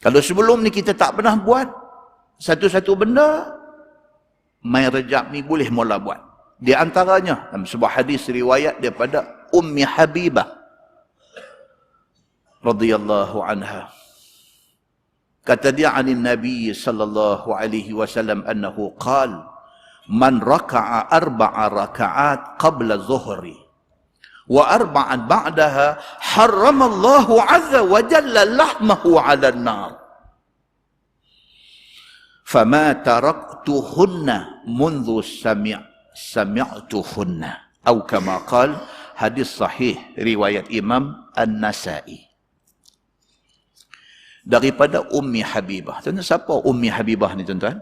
Kalau sebelum ni kita tak pernah buat satu-satu benda, mai Rajab ni boleh mula buat. Di antaranya dalam sebuah hadis riwayat daripada Ummi Habibah radhiyallahu anha. Kata dia anin Nabi sallallahu alaihi wasallam annahu qala man raka'a arba'a raka'at qabla zuhri wa arba'an ba'daha harramallahu azza wa jalla lahmahu 'ala an-nar fama taraktuhunna mundu sami'tuhunna atau kama qala. Hadis sahih riwayat Imam An-Nasa'i daripada Ummi Habibah. Tuan-tuan, siapa Ummi Habibah ni tuan-tuan?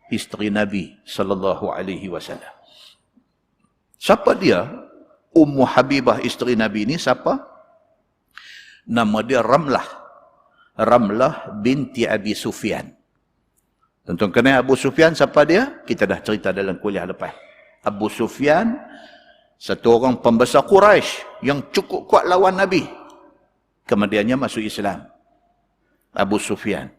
Isteri Nabi sallallahu alaihi wasallam. Siapa dia? Ummu Habibah isteri Nabi ni siapa? Nama dia Ramlah. Ramlah binti Abi Sufyan. Tuan-tuan kenal Abu Sufyan siapa dia? Kita dah cerita dalam kuliah lepas. Abu Sufyan satu orang pembesar Quraisy yang cukup kuat lawan Nabi. Kemudiannya masuk Islam. Abu Sufyan.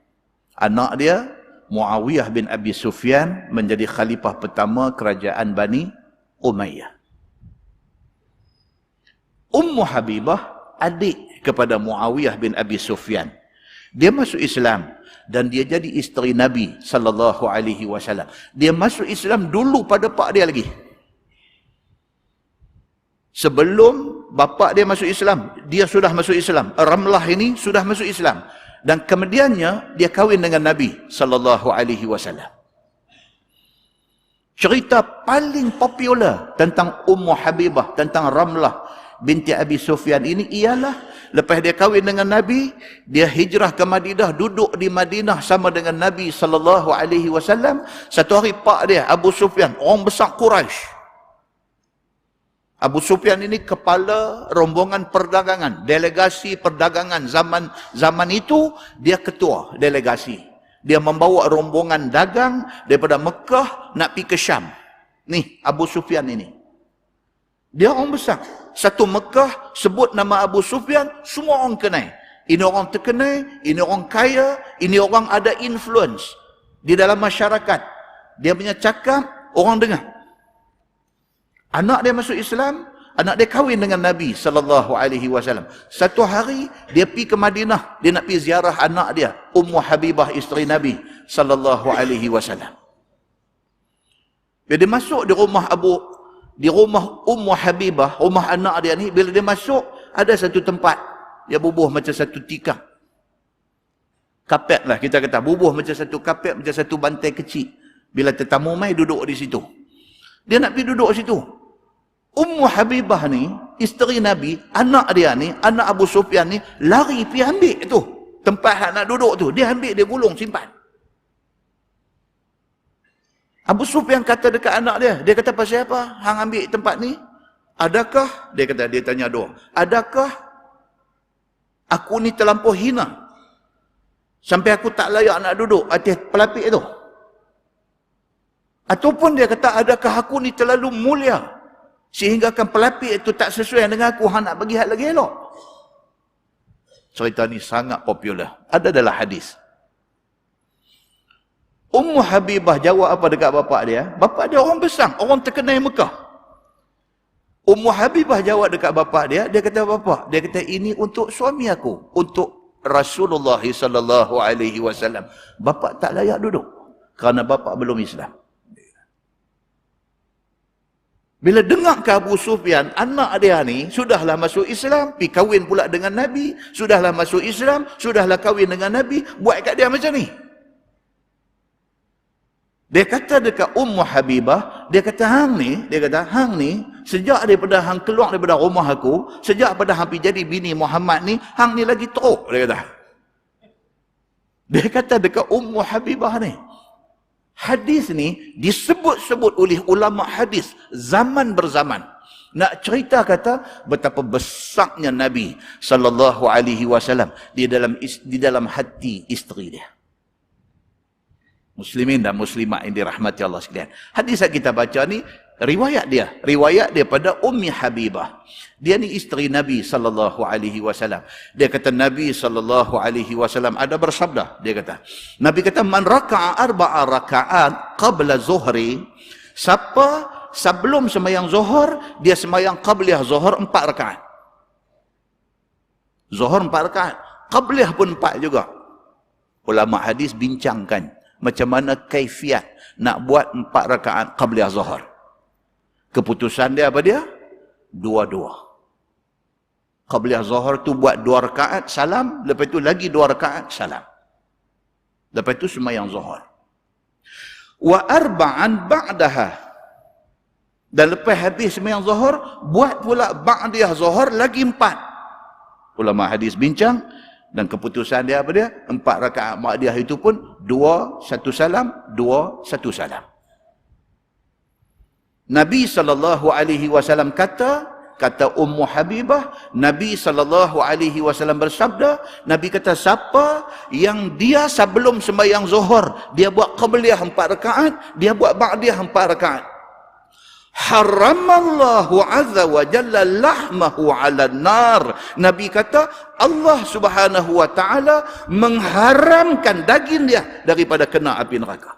Anak dia Muawiyah bin Abi Sufyan menjadi khalifah pertama kerajaan Bani Umayyah. Ummu Habibah adik kepada Muawiyah bin Abi Sufyan. Dia masuk Islam dan dia jadi isteri Nabi sallallahu alaihi wasallam. Dia masuk Islam dulu pada pak dia lagi. Sebelum bapa dia masuk Islam, dia sudah masuk Islam. Ramlah ini sudah masuk Islam. Dan kemudiannya dia kahwin dengan Nabi sallallahu alaihi wasallam. Cerita paling popular tentang Ummu Habibah, tentang Ramlah binti Abi Sufyan ini ialah lepas dia kahwin dengan Nabi, dia hijrah ke Madinah, duduk di Madinah sama dengan Nabi sallallahu alaihi wasallam. Satu hari pak dia Abu Sufyan, orang besar Quraisy. Abu Sufyan ini kepala rombongan perdagangan, delegasi perdagangan zaman itu, dia ketua delegasi. Dia membawa rombongan dagang daripada Mekah nak pergi ke Syam. Ni Abu Sufyan ini. Dia orang besar. Satu Mekah sebut nama Abu Sufyan, semua orang kenal. Ini orang terkenal, ini orang kaya, ini orang ada influence di dalam masyarakat. Dia punya cakap orang dengar. Anak dia masuk Islam, anak dia kahwin dengan Nabi sallallahu alaihi wasallam. Satu hari dia pergi ke Madinah, dia nak pergi ziarah anak dia, Ummu Habibah isteri Nabi sallallahu alaihi wasallam. Bila dia masuk di rumah Ummu Habibah, rumah anak dia ni, bila dia masuk ada satu tempat dia bubuh macam satu tikar. Kapet lah kita kata, bubuh macam satu kapet, macam satu bantai kecil. Bila tetamu mai duduk di situ. Dia nak pergi duduk situ. Ummu Habibah ni, isteri Nabi, anak dia ni, anak Abu Sufyan ni, lari pergi ambil tu. Tempat nak duduk tu. Dia ambil, dia gulung, simpan. Abu Sufyan kata dekat anak dia kata, pasal apa? Hang ambil tempat ni? Adakah, dia tanya doa, adakah aku ni terlampau hina? Sampai aku tak layak nak duduk atas pelapik tu? Ataupun dia kata, adakah aku ni terlalu mulia sehingga kan pelapik itu tak sesuai dengan aku, hang nak bagi hak lagi elok? Cerita ni sangat popular. Ada dalam hadis. Ummu Habibah jawab apa dekat bapak dia? Bapak dia orang besar, orang terkenal Mekah. Ummu Habibah jawab dekat bapak dia kata, bapak, dia kata, ini untuk suami aku, untuk Rasulullah sallallahu alaihi wasallam. Bapak tak layak duduk kerana bapak belum Islam. Bila dengar ke Abu Sufyan, anak dia ni sudahlah masuk Islam, pergi kahwin pula dengan Nabi, sudahlah masuk Islam, sudahlah kahwin dengan Nabi, buat kat dia macam ni. Dia kata dekat Ummu Habibah, dia kata, hang ni, sejak daripada hang keluar daripada rumah aku, sejak pada hang pergi jadi bini Muhammad ni, hang ni lagi teruk, dia kata. Dia kata dekat Ummu Habibah ni. Hadis ni disebut-sebut oleh ulama hadis zaman berzaman. Nak cerita kata betapa besarnya Nabi sallallahu alaihi wasallam di dalam hati isteri dia. Muslimin dan muslimat yang dirahmati Allah sekalian. Hadis yang kita baca ni, riwayat dia pada Ummi Habibah. Dia ni isteri Nabi SAW. Dia kata Nabi SAW ada bersabda. Dia kata, Nabi kata, man raka'a arba'a raka'at qabla zuhri. Siapa sebelum sembahyang zuhur, dia sembahyang qabliyah zuhur 4 rakaat. Zuhur 4 rakaat. Qabliyah pun 4 juga. Ulama hadis bincangkan macam mana kaifiat nak buat 4 rakaat qabliyah zuhur. Keputusan dia apa dia? Dua-dua. Qabliyah zuhur tu buat 2 rakaat salam, lepas tu lagi 2 rakaat salam. Lepas tu sembahyang zuhur. Wa arba'an ba'daha. Dan lepas habis sembahyang zuhur, buat pula ba'diyah zuhur lagi 4. Ulama hadis bincang dan keputusan dia apa dia? 4 rakaat ba'diyah itu pun 2 1 salam, 2 1 salam. Nabi SAW kata Ummu Habibah, Nabi SAW bersabda, Nabi kata siapa yang dia sebelum sembahyang zuhur, dia buat qabliyah 4 rakaat, dia buat ba'diyah 4 rakaat. Haramallahu azza wa jalla lahmahu 'ala nar. Nabi kata Allah Subhanahu wa taala mengharamkan daging dia daripada kena api neraka.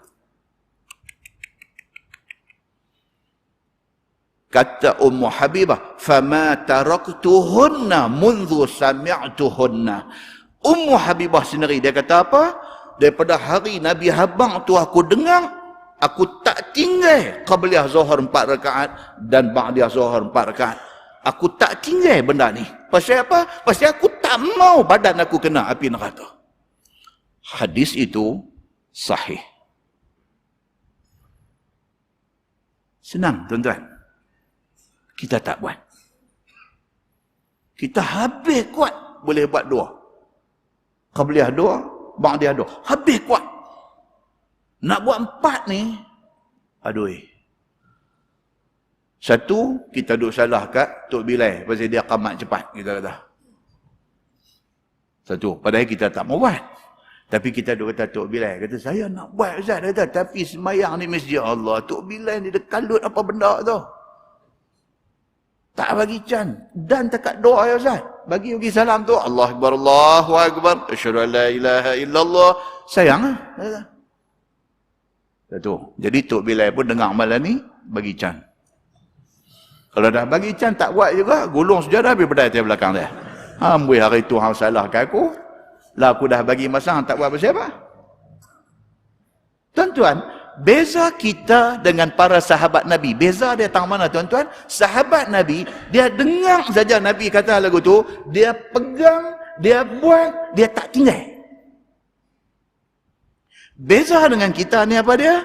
Kata Ummu Habibah, fama taraktuhunna mundu sami'tuhunna. Ummu Habibah sendiri dia kata apa? Daripada hari Nabi habang tu aku dengar, aku tak tinggal qabliyah zuhur 4 rakaat dan ba'diyah zuhur 4 rakaat. Aku tak tinggal benda ni. Pasal apa? Pasal aku tak mau badan aku kena api neraka. Hadis itu sahih. Senang tuan-tuan. Kita tak buat. Kita habis kuat boleh buat 2. Qabliyah 2, ba'diyah 2. Habis kuat. Nak buat 4 ni, aduh. Satu, kita duk salah kat Tok Bilal pasal dia qamat cepat, kita kata. Satu, padahal kita tak mau buat. Tapi kita duk kata Tok Bilal, kata saya nak buat Ustaz, kata, tapi semayang di masjid Allah, Tok Bilal ni dia kalut apa benda tu. Tak bagi can. Dan takat doa ya Ustaz. Bagi salam tu. Allah Akbar, Allahu Akbar. Asyhadu an la ilaha illallah. Sayang lah. Satu. Jadi Tok Bilal pun dengar malam ni, bagi can. Kalau dah bagi can, tak buat juga, gulung sejadah habis pedai atas belakang dia. Amboi hari tu hang salahkan aku. Lah aku dah bagi masa, hang tak buat apa-apa. Tuan-tuan, beza kita dengan para sahabat Nabi. Beza dia tang mana tuan-tuan? Sahabat Nabi, dia dengar saja Nabi kata lagu tu, dia pegang, dia buat, dia tak tinggal. Beza dengan kita ni apa dia?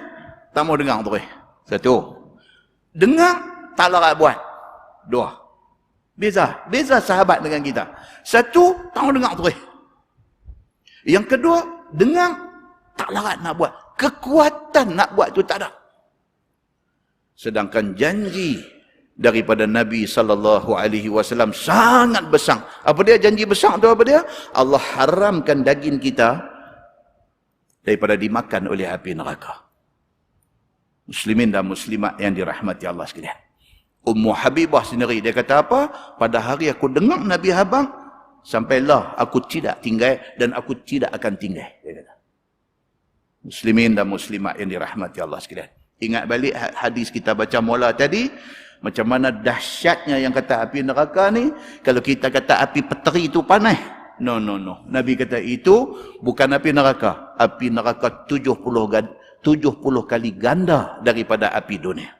Tak mau dengar terus. Satu. Dengar, tak larat buat. 2. Beza sahabat dengan kita. Satu, tak mau dengar terus. Yang kedua, dengar, tak larat nak buat. Kekuatan nak buat tu tak ada. Sedangkan janji daripada Nabi SAW sangat besar. Apa dia janji besar tu apa dia? Allah haramkan daging kita daripada dimakan oleh api neraka. Muslimin dan muslimat yang dirahmati Allah sekalian. Ummu Habibah sendiri dia kata apa? Pada hari aku dengar Nabi habang, sampailah aku tidak tinggal dan aku tidak akan tinggal. Dia kata. Muslimin dan muslimat yang dirahmati Allah sekalian. Ingat balik hadis kita baca mula tadi, macam mana dahsyatnya yang kata api neraka ni. Kalau kita kata api peteri tu panas, no. Nabi kata itu bukan api neraka. Api neraka 70 kali ganda daripada api dunia.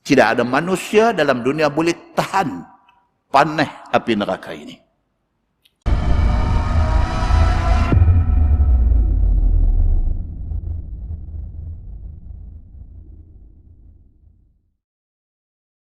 Tidak ada manusia dalam dunia boleh tahan panas api neraka ini.